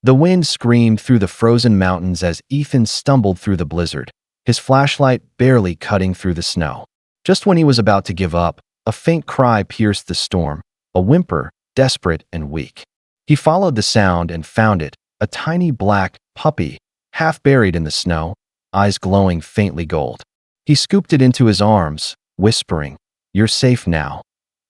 The wind screamed through the frozen mountains as Ethan stumbled through the blizzard, his flashlight barely cutting through the snow. Just when he was about to give up, a faint cry pierced the storm, a whimper, desperate and weak. He followed the sound and found it, a tiny black puppy, half buried in the snow, eyes glowing faintly gold. He scooped it into his arms, whispering, "You're safe now,"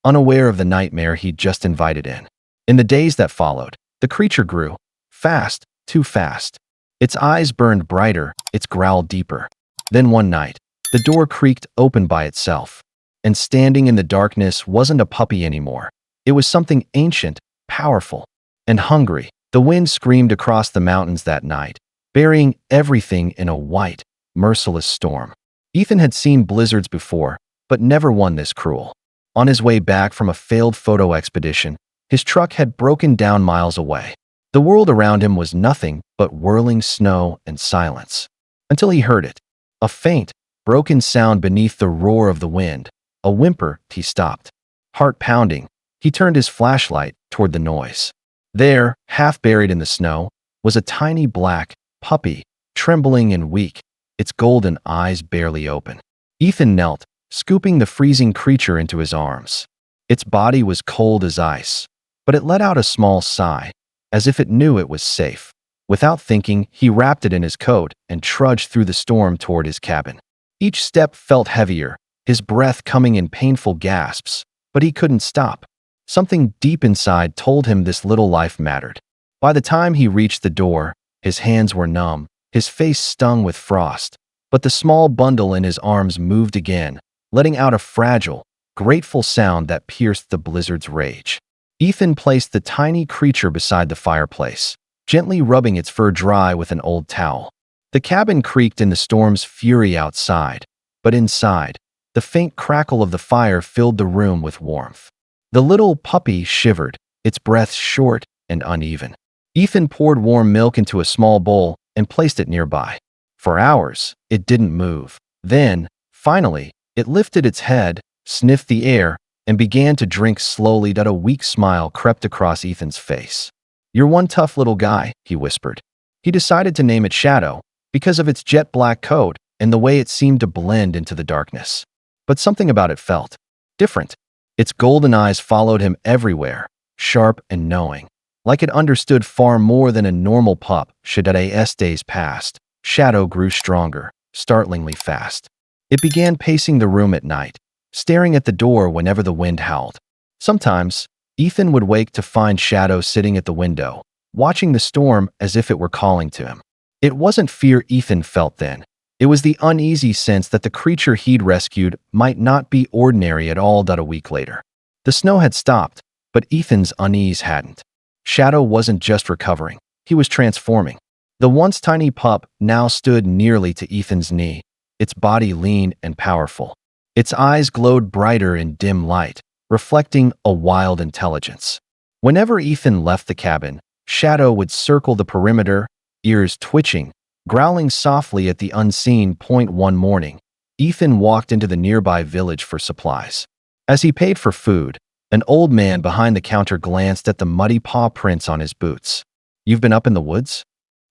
unaware of the nightmare he'd just invited in. In the days that followed, the creature grew, fast, too fast. Its eyes burned brighter, its growl deeper. Then one night, the door creaked open by itself, and standing in the darkness wasn't a puppy anymore. It was something ancient, powerful, and hungry. The wind screamed across the mountains that night, burying everything in a white, merciless storm. Ethan had seen blizzards before, but never one this cruel. On his way back from a failed photo expedition, his truck had broken down miles away. The world around him was nothing but whirling snow and silence. Until he heard it. A faint, broken sound beneath the roar of the wind. A whimper. He stopped. Heart pounding, he turned his flashlight toward the noise. There, half buried in the snow, was a tiny black puppy, trembling and weak, its golden eyes barely open. Ethan knelt, scooping the freezing creature into his arms. Its body was cold as ice, but it let out a small sigh, as if it knew it was safe. Without thinking, he wrapped it in his coat and trudged through the storm toward his cabin. Each step felt heavier, his breath coming in painful gasps, but he couldn't stop. Something deep inside told him this little life mattered. By the time he reached the door, his hands were numb, his face stung with frost, but the small bundle in his arms moved again, letting out a fragile, grateful sound that pierced the blizzard's rage. Ethan placed the tiny creature beside the fireplace, gently rubbing its fur dry with an old towel. The cabin creaked in the storm's fury outside, but inside, the faint crackle of the fire filled the room with warmth. The little puppy shivered, its breath short and uneven. Ethan poured warm milk into a small bowl and placed it nearby. For hours, it didn't move. Then, finally, it lifted its head, sniffed the air, and began to drink slowly. A weak smile crept across Ethan's face. "You're one tough little guy," he whispered. He decided to name it Shadow because of its jet black coat and the way it seemed to blend into the darkness. But something about it felt different. Its golden eyes followed him everywhere, sharp and knowing, like it understood far more than a normal pup should. As days passed, Shadow grew stronger, startlingly fast. It began pacing the room at night, staring at the door whenever the wind howled. Sometimes, Ethan would wake to find Shadow sitting at the window, watching the storm as if it were calling to him. It wasn't fear Ethan felt then. It was the uneasy sense that the creature he'd rescued might not be ordinary at all. A week later, the snow had stopped, but Ethan's unease hadn't. Shadow wasn't just recovering, he was transforming. The once tiny pup now stood nearly to Ethan's knee, its body lean and powerful. Its eyes glowed brighter in dim light, reflecting a wild intelligence. Whenever Ethan left the cabin, Shadow would circle the perimeter, ears twitching, growling softly at the unseen point. One morning, Ethan walked into the nearby village for supplies. As he paid for food, an old man behind the counter glanced at the muddy paw prints on his boots. "You've been up in the woods?"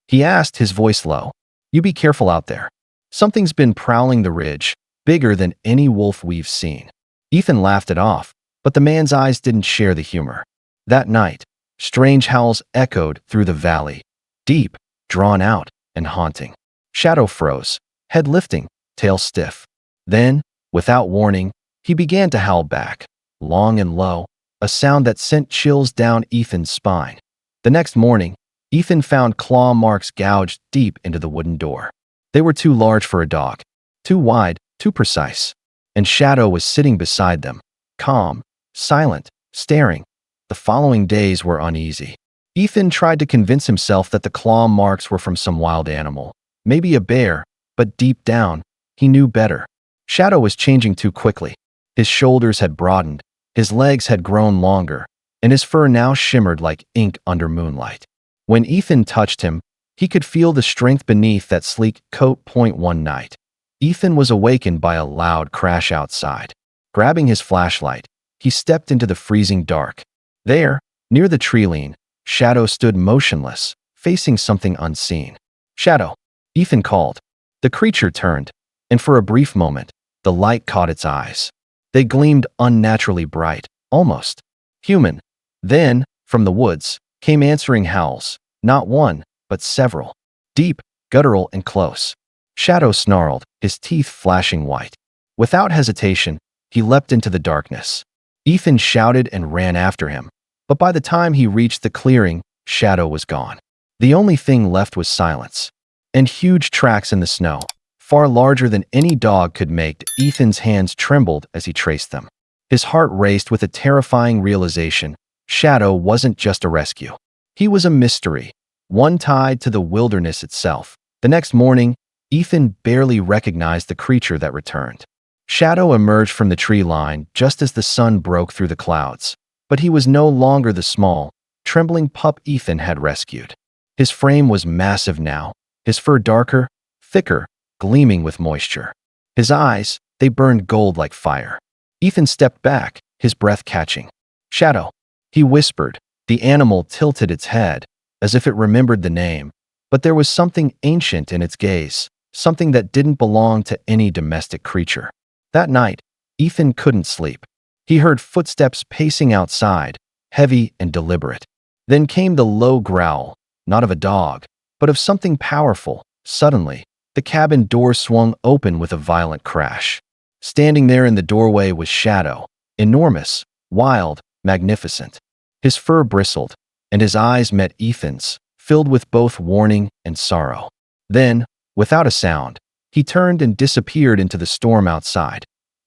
he asked, his voice low. "You be careful out there. Something's been prowling the ridge, bigger than any wolf we've seen." Ethan laughed it off, but the man's eyes didn't share the humor. That night, strange howls echoed through the valley, deep, drawn out, and haunting. Shadow froze, head lifting, tail stiff. Then, without warning, he began to howl back, long and low, a sound that sent chills down Ethan's spine. The next morning, Ethan found claw marks gouged deep into the wooden door. They were too large for a dog, too wide, too precise. And Shadow was sitting beside them, calm, silent, staring. The following days were uneasy. Ethan tried to convince himself that the claw marks were from some wild animal, maybe a bear, but deep down, he knew better. Shadow was changing too quickly. His shoulders had broadened, his legs had grown longer, and his fur now shimmered like ink under moonlight. When Ethan touched him, he could feel the strength beneath that sleek coat. One night, Ethan was awakened by a loud crash outside. Grabbing his flashlight, he stepped into the freezing dark. There, near the tree line, Shadow stood motionless, facing something unseen. "Shadow," Ethan called. The creature turned, and for a brief moment, the light caught its eyes. They gleamed unnaturally bright, almost human. Then, from the woods, came answering howls, not one, but several. Deep, guttural, and close. Shadow snarled, his teeth flashing white. Without hesitation, he leapt into the darkness. Ethan shouted and ran after him, but by the time he reached the clearing, Shadow was gone. The only thing left was silence, and huge tracks in the snow, far larger than any dog could make. Ethan's hands trembled as he traced them. His heart raced with a terrifying realization. Shadow wasn't just a rescue. He was a mystery, one tied to the wilderness itself. The next morning, Ethan barely recognized the creature that returned. Shadow emerged from the tree line just as the sun broke through the clouds, but he was no longer the small, trembling pup Ethan had rescued. His frame was massive now, his fur darker, thicker, gleaming with moisture. His eyes, they burned gold like fire. Ethan stepped back, his breath catching. "Shadow," he whispered. The animal tilted its head, as if it remembered the name, but there was something ancient in its gaze, something that didn't belong to any domestic creature. That night, Ethan couldn't sleep. He heard footsteps pacing outside, heavy and deliberate. Then came the low growl, not of a dog, but of something powerful. Suddenly, the cabin door swung open with a violent crash. Standing there in the doorway was Shadow, enormous, wild, magnificent. His fur bristled, and his eyes met Ethan's, filled with both warning and sorrow. Then, without a sound, he turned and disappeared into the storm outside.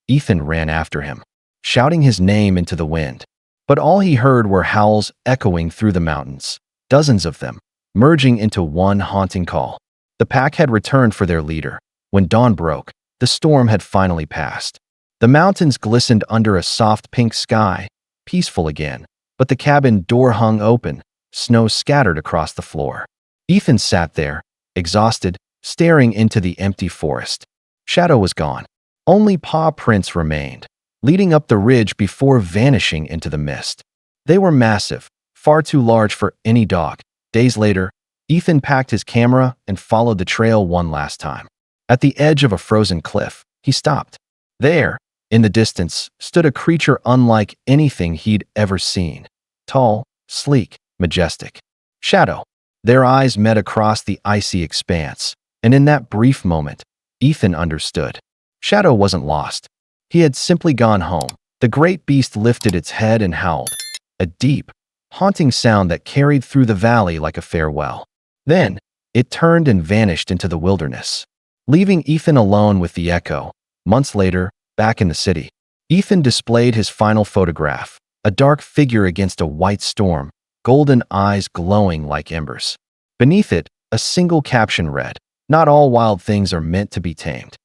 Ethan ran after him, shouting his name into the wind. But all he heard were howls echoing through the mountains, dozens of them, merging into one haunting call. The pack had returned for their leader. When dawn broke, the storm had finally passed. The mountains glistened under a soft pink sky, peaceful again, but the cabin door hung open, snow scattered across the floor. Ethan sat there, exhausted, staring into the empty forest. Shadow was gone. Only paw prints remained, leading up the ridge before vanishing into the mist. They were massive, far too large for any dog. Days later, Ethan packed his camera and followed the trail one last time. At the edge of a frozen cliff, he stopped. There, in the distance, stood a creature unlike anything he'd ever seen. Tall, sleek, majestic. Shadow. Their eyes met across the icy expanse, and in that brief moment, Ethan understood. Shadow wasn't lost. He had simply gone home. The great beast lifted its head and howled, a deep, haunting sound that carried through the valley like a farewell. Then, it turned and vanished into the wilderness, leaving Ethan alone with the echo. Months later, back in the city, Ethan displayed his final photograph, a dark figure against a white storm, golden eyes glowing like embers. Beneath it, a single caption read, "Not all wild things are meant to be tamed."